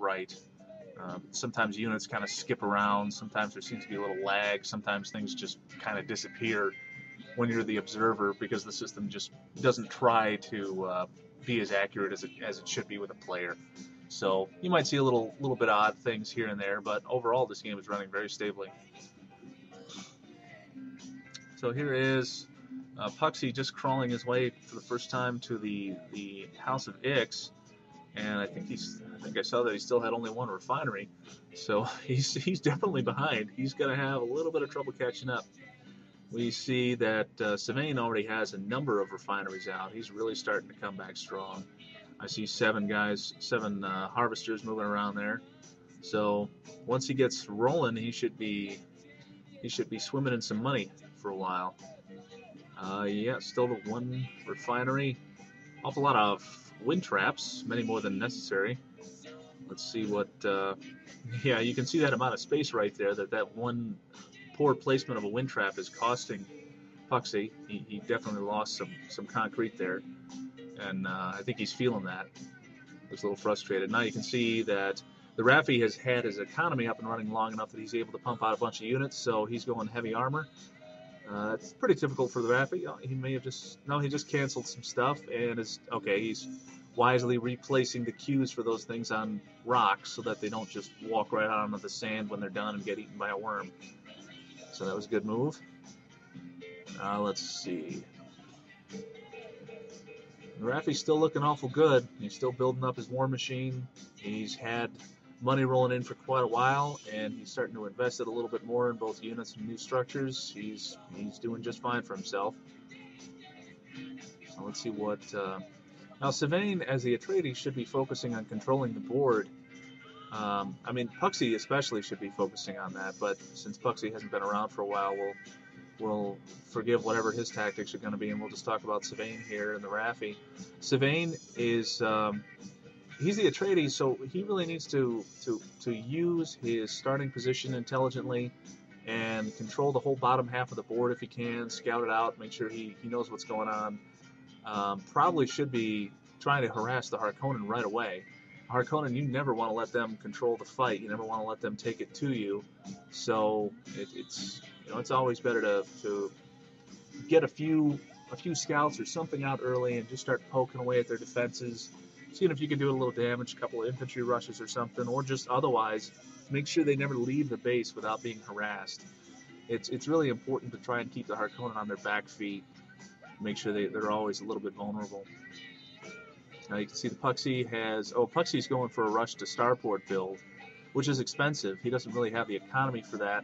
right. Sometimes units kind of skip around. Sometimes there seems to be a little lag. Sometimes things just kind of disappear when you're the observer because the system just doesn't try to be as accurate as it should be with a player. So you might see a little bit odd things here and there, but overall this game is running very stably. So here is Puxii just crawling his way for the first time to the House of Ix, and I think I saw that he still had only one refinery, so he's definitely behind. He's going to have a little bit of trouble catching up. We see that Sevain already has a number of refineries out. He's really starting to come back strong. I see seven harvesters moving around there. So once he gets rolling, he should be swimming in some money for a while. Yeah, still the one refinery. Awful lot of wind traps, many more than necessary. Let's see what. Yeah, you can see that amount of space right there. That one poor placement of a wind trap is costing Puxii. He definitely lost some concrete there, and I think he's feeling that. He's a little frustrated. Now you can see that the Raffy has had his economy up and running long enough that he's able to pump out a bunch of units, so he's going heavy armor. It's pretty typical for the Raffy. He may have he just canceled some stuff and he's wisely replacing the queues for those things on rocks so that they don't just walk right out onto the sand when they're done and get eaten by a worm. So that was a good move. Let's see. The Raffy's still looking awful good. He's still building up his war machine. He's had money rolling in for quite a while, and he's starting to invest it a little bit more in both units and new structures. He's doing just fine for himself. So let's see what... Now, Sevain, as the Atreides, should be focusing on controlling the board. I mean, Puxii especially should be focusing on that, but since Puxii hasn't been around for a while, we'll forgive whatever his tactics are going to be, and we'll just talk about Sevain here and the Raffy. Sevain is... he's the Atreides, so he really needs to use his starting position intelligently and control the whole bottom half of the board if he can, scout it out, make sure he knows what's going on. Probably should be trying to harass the Harkonnen right away. Harkonnen, you never want to let them control the fight. You never want to let them take it to you. So it's always better to get a few scouts or something out early and just start poking away at their defenses, seeing if you can do a little damage, a couple of infantry rushes or something, or just otherwise make sure they never leave the base without being harassed. It's really important to try and keep the Harkonnen on their back feet, make sure they're always a little bit vulnerable. Now you can see the Puxii's going for a rush to starport build, which is expensive. He doesn't really have the economy for that,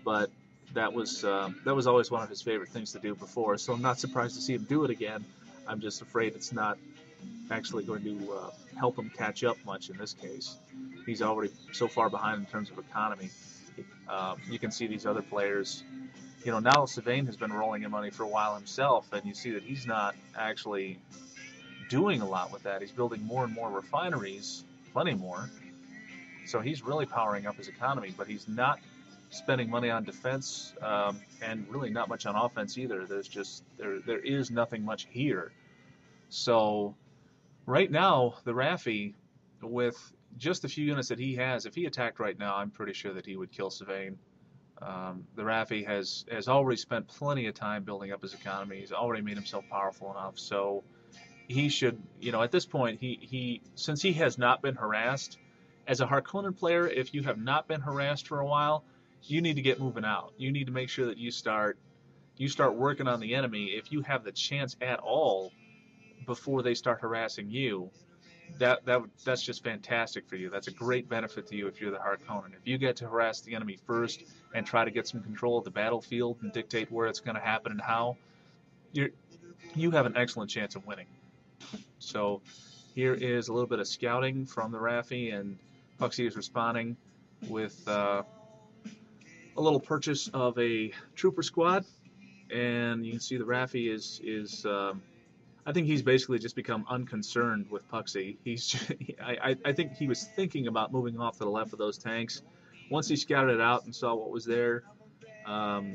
but that was always one of his favorite things to do before, so I'm not surprised to see him do it again. I'm just afraid it's not actually going to help him catch up much in this case. He's already so far behind in terms of economy. You can see these other players. Now Sevain has been rolling in money for a while himself, and you see that he's not actually doing a lot with that. He's building more and more refineries, plenty more. So he's really powering up his economy, but he's not spending money on defense and really not much on offense either. There is nothing much here. So right now, the Raffy, with just a few units that he has, if he attacked right now, I'm pretty sure that he would kill Sevain. The Raffy has already spent plenty of time building up his economy. He's already made himself powerful enough. So he should, at this point, since he has not been harassed, as a Harkonnen player, if you have not been harassed for a while, you need to get moving out. You need to make sure that you start working on the enemy if you have the chance at all before they start harassing you. That's just fantastic for you. That's a great benefit to you if you're the Harkonnen. If you get to harass the enemy first and try to get some control of the battlefield and dictate where it's going to happen and how, you have an excellent chance of winning. So here is a little bit of scouting from the Raffy, and Puxii is responding with a little purchase of a trooper squad, and you can see the Raffy is I think he's basically just become unconcerned with Puxii. I think he was thinking about moving off to the left of those tanks. Once he scouted it out and saw what was there,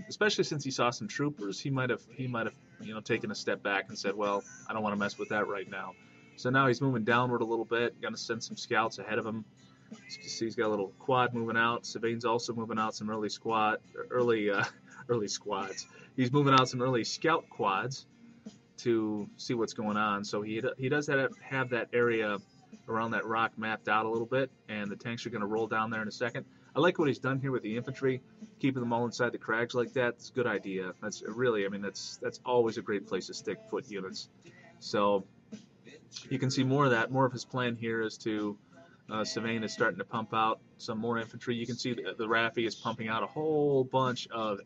especially since he saw some troopers, he might have taken a step back and said, well, I don't want to mess with that right now. So now he's moving downward a little bit, going to send some scouts ahead of him. You see he's got a little quad moving out. Sevain's also moving out some early squads. He's moving out some early scout quads to see what's going on. So he does have that area around that rock mapped out a little bit, and the tanks are going to roll down there in a second. I like what he's done here with the infantry, keeping them all inside the crags like that. It's a good idea. That's really, I mean, that's always a great place to stick foot units. So you can see more of that. More of his plan here is to Sevain is starting to pump out some more infantry. You can see the Raffy is pumping out a whole bunch of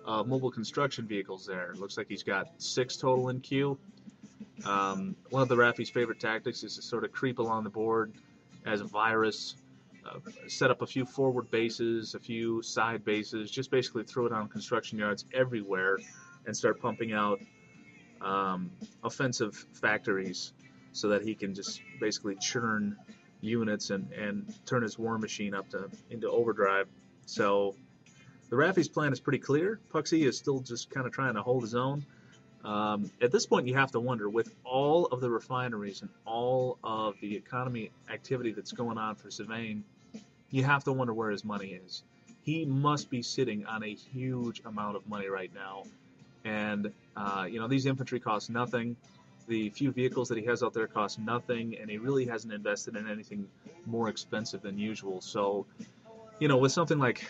mobile construction vehicles there. It looks like he's got 6 total in queue. One of the Raffy's favorite tactics is to sort of creep along the board as a virus, set up a few forward bases, a few side bases, just basically throw down construction yards everywhere and start pumping out offensive factories so that he can just basically churn units and turn his war machine up into overdrive. So the Raffy's plan is pretty clear. Puxii is still just kind of trying to hold his own. At this point, you have to wonder, with all of the refineries and all of the economy activity that's going on for Sevain, you have to wonder where his money is. He must be sitting on a huge amount of money right now. And, these infantry cost nothing. The few vehicles that he has out there cost nothing, and he really hasn't invested in anything more expensive than usual. So, with something like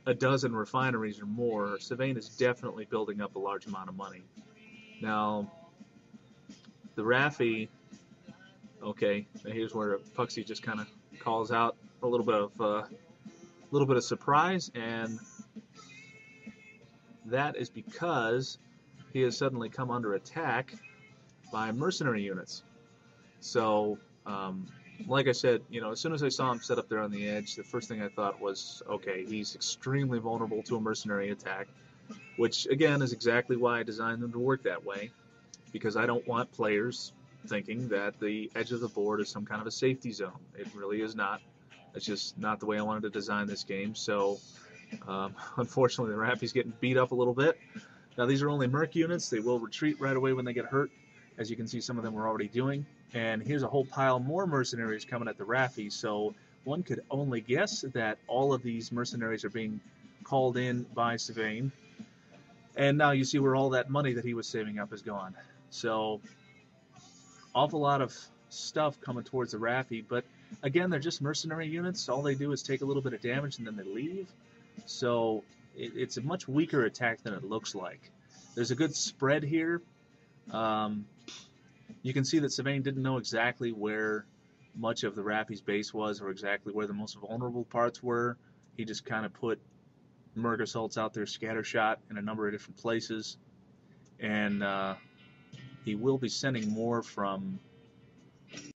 a dozen refineries or more, Sevain is definitely building up a large amount of money. Now, the Raffy, okay, here's where Puxii just kind of calls out a little bit of surprise, and that is because he has suddenly come under attack by mercenary units. So, like I said, as soon as I saw him set up there on the edge, the first thing I thought was, okay, he's extremely vulnerable to a mercenary attack, which, again, is exactly why I designed them to work that way, because I don't want players thinking that the edge of the board is some kind of a safety zone. It really is not. That's just not the way I wanted to design this game. So, unfortunately, the Raffy's getting beat up a little bit. Now, these are only Merc units. They will retreat right away when they get hurt. As you can see, some of them we're already doing. And here's a whole pile more mercenaries coming at the Raffy. So one could only guess that all of these mercenaries are being called in by Sevain. And now you see where all that money that he was saving up is gone. So, awful lot of stuff coming towards the Raffy. But again, they're just mercenary units. All they do is take a little bit of damage and then they leave. So it's a much weaker attack than it looks like. There's a good spread here. You can see that Sevain didn't know exactly where much of the Raffy's base was or exactly where the most vulnerable parts were. He just kind of put Merc assaults out there scattershot in a number of different places. And he will be sending more from